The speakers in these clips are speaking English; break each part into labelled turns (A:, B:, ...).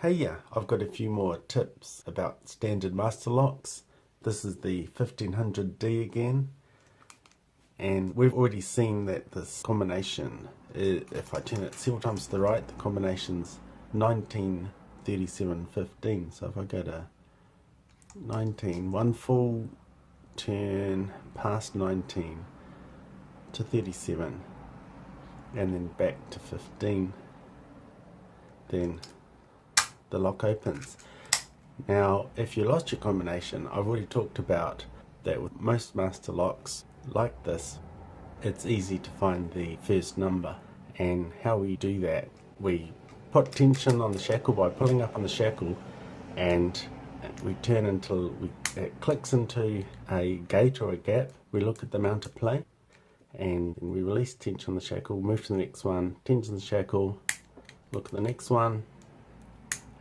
A: Hey, yeah, I've got a few more tips about standard master locks. This is the 1500D again, and we've already seen that this combination, if I turn it several times to the right, the combination's 19, 37, 15. So if I go to 19, one full turn past 19 to 37, and then back to 15, then the lock opens. Now, if you lost your combination, I've already talked about that with most master locks like this, it's easy to find the first number. And how we do that, we put tension on the shackle by pulling up on the shackle, and we turn until it clicks into a gate or a gap. We look at the mounted plate, and we release tension on the shackle, move to the next one, tension on the shackle, look at the next one,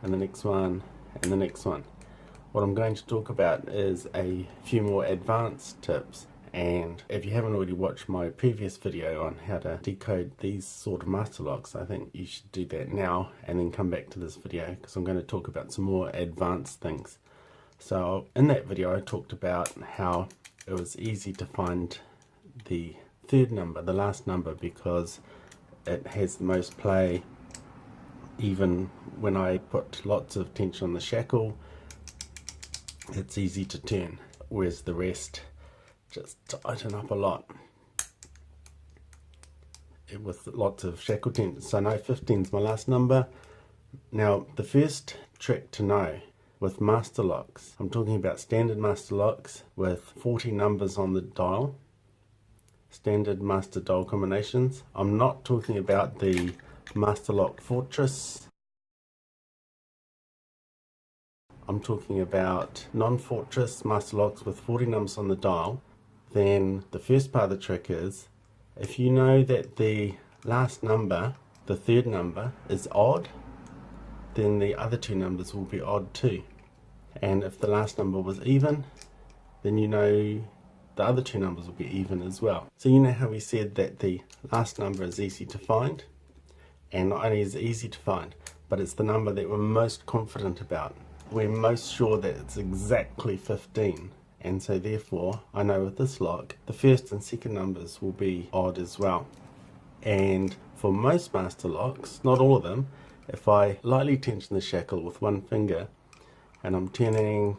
A: and the next one, and the next one. What I'm going to talk about is a few more advanced tips, and if you haven't already watched my previous video on how to decode these sort of master locks, I think you should do that now and then come back to this video, because I'm going to talk about some more advanced things. So in that video I talked about how it was easy to find the third number, the last number, because it has the most play. Even when I put lots of tension on the shackle, it's easy to turn, whereas the rest just tighten up a lot with lots of shackle tension. So no, 15 is my last number. Now, the first trick to know with master locks, I'm talking about standard master locks with 40 numbers on the dial, standard master dial combinations. I'm not talking about the master lock fortress. I'm talking about non-fortress master locks with 40 numbers on the dial. Then the first part of the trick is, if you know that the last number, the third number, is odd, then the other two numbers will be odd too. And if the last number was even, then you know the other two numbers will be even as well. So you know how we said that the last number is easy to find? And not only is it easy to find, but it's the number that we're most confident about. We're most sure that it's exactly 15. And so therefore, I know with this lock, the first and second numbers will be odd as well. And for most master locks, not all of them, if I lightly tension the shackle with one finger, and I'm turning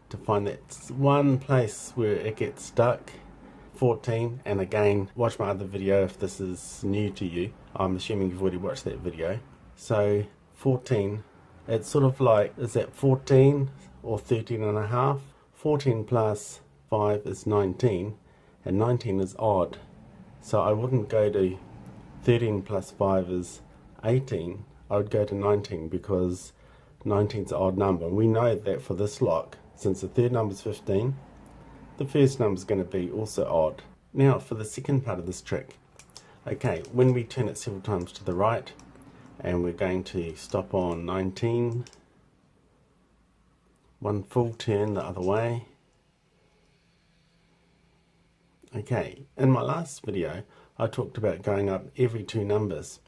A: to find that one place where it gets stuck, 14, and again, watch my other video if this is new to you. I'm assuming you've already watched that video. So 14, it's sort of like, is that 14 or 13 and a half? 14 plus 5 is 19, and 19 is odd. So I wouldn't go to 13 plus 5 is 18, I would go to 19, because 19 is an odd number. And we know that for this lock, since the third number is 15, the first number is going to be also odd. Now for the second part of this trick. Okay, when we turn it several times to the right, and we're going to stop on 19, one full turn the other way. Okay, in my last video I talked about going up every two numbers,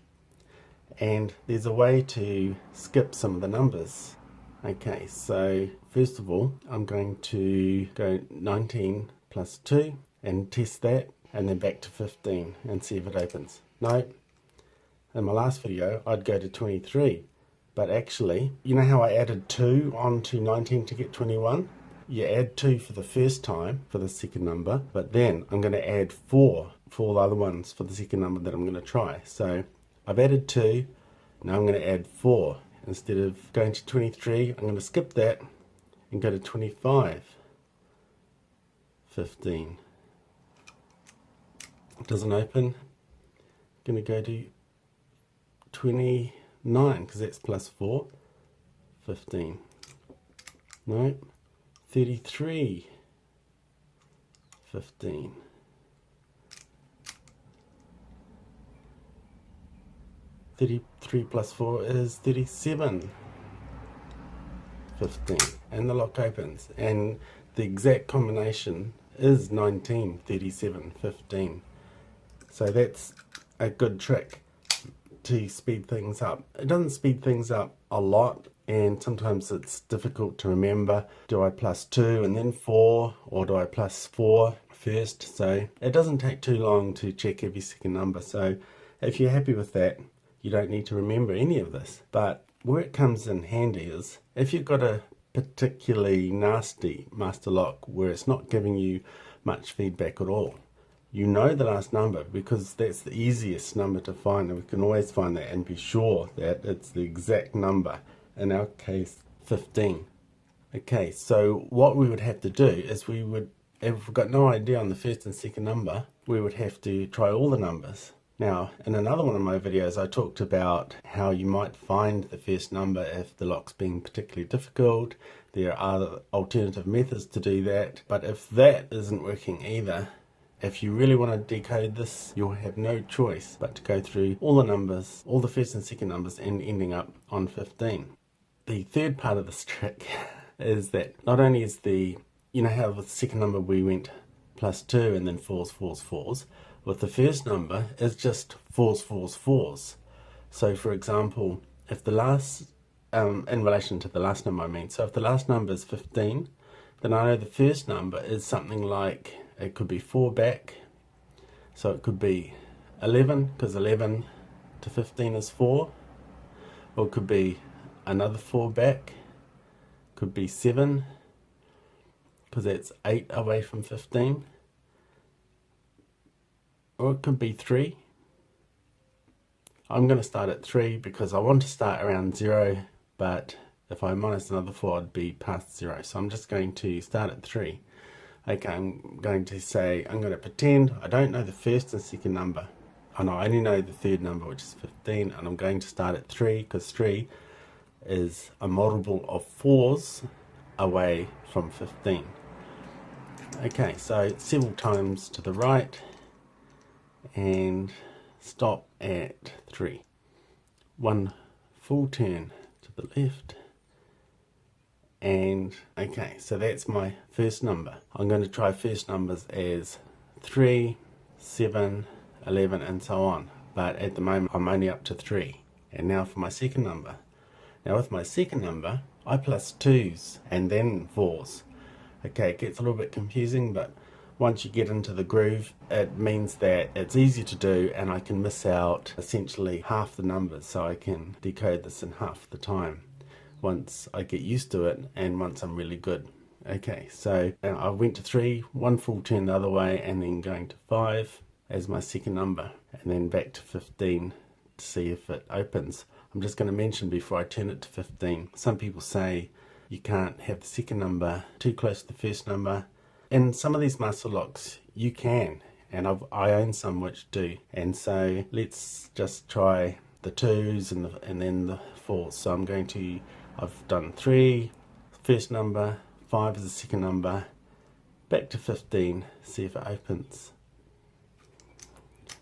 A: and there's a way to skip some of the numbers. Okay, so first of all, I'm going to go 19 plus 2 and test that, and then back to 15 and see if it opens. No, in my last video I'd go to 23, but actually, you know how I added 2 onto 19 to get 21? You add 2 for the first time for the second number, but then I'm going to add 4 for all the other ones for the second number that I'm going to try. So I've added 2, now I'm going to add 4. Instead of going to 23, I'm going to skip that and go to 25, 15. It doesn't open. I'm going to go to 29, because that's plus 4, 15. No, 33, 15. 33 plus 4 is 37, 15, and the lock opens, and the exact combination is 19, 37, 15. So that's a good trick to speed things up. It doesn't speed things up a lot, and sometimes it's difficult to remember. Do I plus 2 and then 4, or do I plus 4 first? So it doesn't take too long to check every second number. So if you're happy with that, you don't need to remember any of this. But where it comes in handy is if you've got a particularly nasty master lock where it's not giving you much feedback at all, you know the last number because that's the easiest number to find, and we can always find that and be sure that it's the exact number. In our case, 15. Okay, so what we would have to do is if we've got no idea on the first and second number, we would have to try all the numbers. Now, in another one of my videos, I talked about how you might find the first number if the lock's being particularly difficult. There are alternative methods to do that, but if that isn't working either, if you really want to decode this, you'll have no choice but to go through all the numbers, all the first and second numbers, and ending up on 15. The third part of this trick is that not only is you know how with the second number we went plus 2 and then 4s, 4s, 4s, with the first number it's just 4s, 4s, 4s. So for example, if the last, in relation to the last number I mean, so if the last number is 15, then I know the first number is something like, it could be 4 back, so it could be 11, because 11 to 15 is 4, or it could be another 4 back, could be 7, because that's 8 away from 15, or it could be 3. I'm going to start at 3 because I want to start around 0, but if I minus another 4 I'd be past 0, so I'm just going to start at 3. Okay, I'm going to pretend I don't know the first and second number. I only know the third number, which is 15, and I'm going to start at 3 because 3 is a multiple of 4s away from 15. Okay, so several times to the right and stop at 3. One full turn to the left. And okay, so that's my first number. I'm going to try first numbers as 3, 7, 11 and so on. But at the moment I'm only up to 3. And now for my second number. Now with my second number, I plus 2s and then 4s. Okay, it gets a little bit confusing, but once you get into the groove, it means that it's easy to do and I can miss out essentially half the numbers, so I can decode this in half the time once I get used to it and once I'm really good. Okay, so I went to 3, one full turn the other way, and then going to 5 as my second number, and then back to 15 to see if it opens. I'm just going to mention before I turn it to 15, some people say you can't have the second number too close to the first number. In some of these master locks you can, and I own some which do, and so let's just try the 2s and then the 4s. So I've done 3, first number, 5 is the second number, back to 15, see if it opens.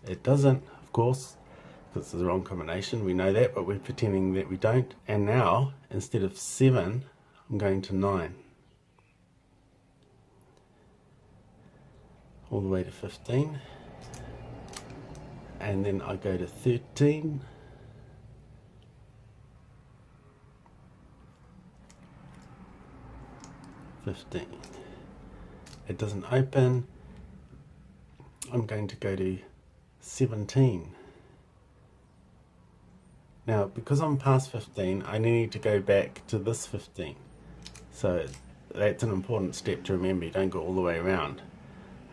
A: It doesn't, of course, because it's the wrong combination, we know that, but we're pretending that we don't. And now, instead of 7, I'm going to 9. All the way to 15. And then I go to 13. 15. It doesn't open. I'm going to go to 17. Now, because I'm past 15, I need to go back to this 15. So that's an important step to remember. You don't go all the way around.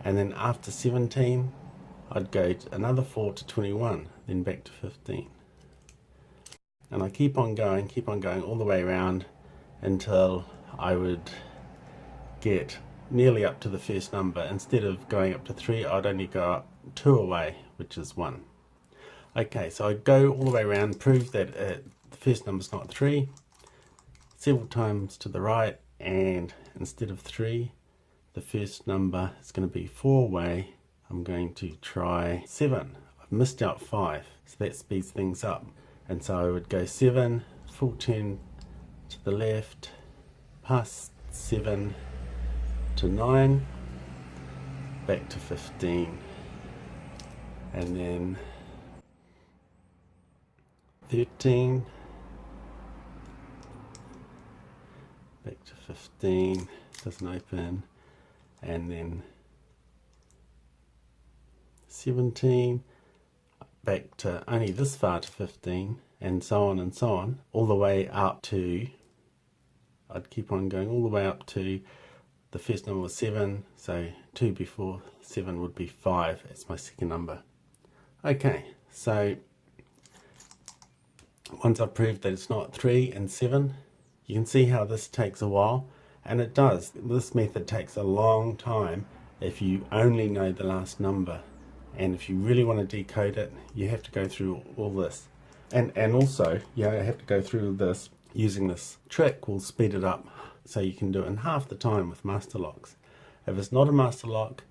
A: And then after 17, I'd go to another 4 to 21, then back to 15. And I keep on going all the way around until I would get nearly up to the first number. Instead of going up to 3, I'd only go up 2 away, which is 1. Okay, so I go all the way around, prove that the first number's not 3, several times to the right, and instead of 3, the first number is going to be 4 away. I'm going to try 7. I've missed out 5, so that speeds things up. And so I would go 7, full turn to the left, past 7 to 9, back to 15, and then 13, back to 15, doesn't open, and then 17, back to only this far to 15, and so on, all the way up to, I'd keep on going all the way up to, the first number was 7, so 2 before 7 would be 5 as my second number. Okay, so once I've proved that it's not 3 and 7, you can see how this takes a while, and it does. This method takes a long time if you only know the last number, and if you really want to decode it, you have to go through all this. And also, you have to go through this. Using this trick will speed it up, so you can do it in half the time with master locks. If it's not a master lock,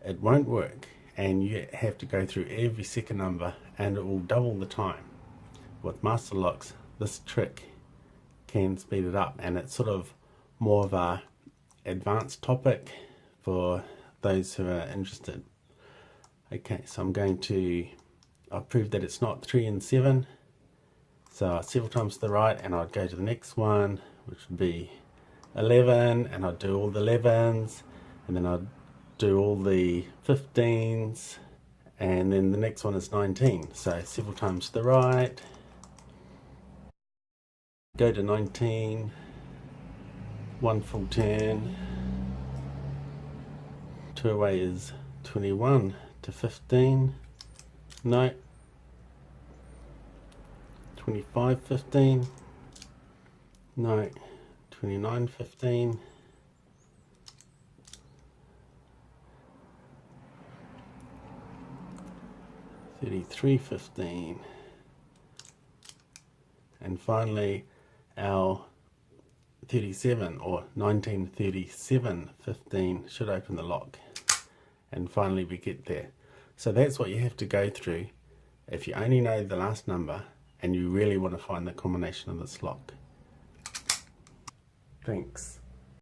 A: it won't work, and you have to go through every second number, and it will double the time. With master locks, this trick can speed it up, and it's sort of more of a advanced topic for those who are interested. Okay, so I've proved that it's not 3 and 7, so several times to the right, and I'd go to the next one, which would be 11, and I'd do all the 11s, and then I'd do all the 15s, and then the next one is 19, so several times to the right, go to 19, one full turn, 2 away is 21 to 15, no, 25, 15, no, 29, 15, 33, 15, and finally our 37 or 1937 15 should open the lock, and finally we get there. So that's what you have to go through if you only know the last number and you really want to find the combination of this lock. Thanks.